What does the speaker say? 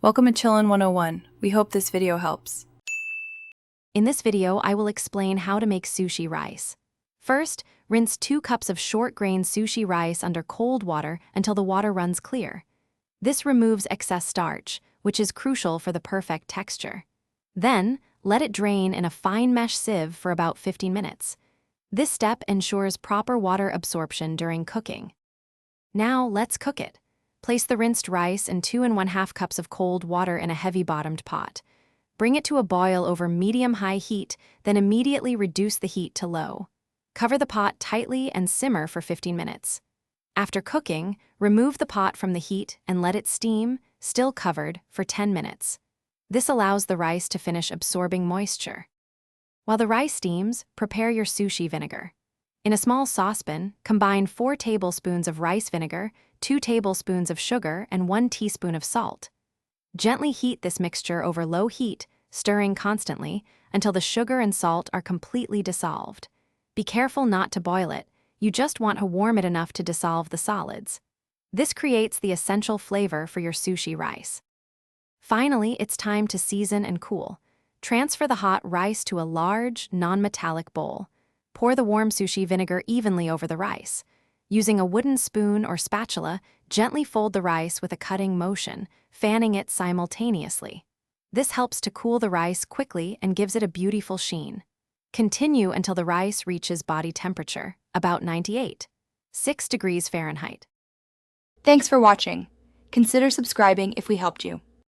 Welcome to Chillin' 101. We hope this video helps. In this video, I will explain how to make sushi rice. First, rinse 2 cups of short-grain sushi rice under cold water until the water runs clear. This removes excess starch, which is crucial for the perfect texture. Then, let it drain in a fine mesh sieve for about 15 minutes. This step ensures proper water absorption during cooking. Now, let's cook it. Place the rinsed rice and 2 1/2 cups of cold water in a heavy-bottomed pot. Bring it to a boil over medium-high heat, then immediately reduce the heat to low. Cover the pot tightly and simmer for 15 minutes. After cooking, remove the pot from the heat and let it steam, still covered, for 10 minutes. This allows the rice to finish absorbing moisture. While the rice steams, prepare your sushi vinegar. In a small saucepan, combine 4 tablespoons of rice vinegar, 2 tablespoons of sugar, and 1 teaspoon of salt. Gently heat this mixture over low heat, stirring constantly, until the sugar and salt are completely dissolved. Be careful not to boil it, you just want to warm it enough to dissolve the solids. This creates the essential flavor for your sushi rice. Finally, it's time to season and cool. Transfer the hot rice to a large, non-metallic bowl. Pour the warm sushi vinegar evenly over the rice. Using a wooden spoon or spatula, gently fold the rice with a cutting motion, fanning it simultaneously. This helps to cool the rice quickly and gives it a beautiful sheen. Continue until the rice reaches body temperature, about 98.6 degrees Fahrenheit. Thanks for watching. Consider subscribing if we helped you.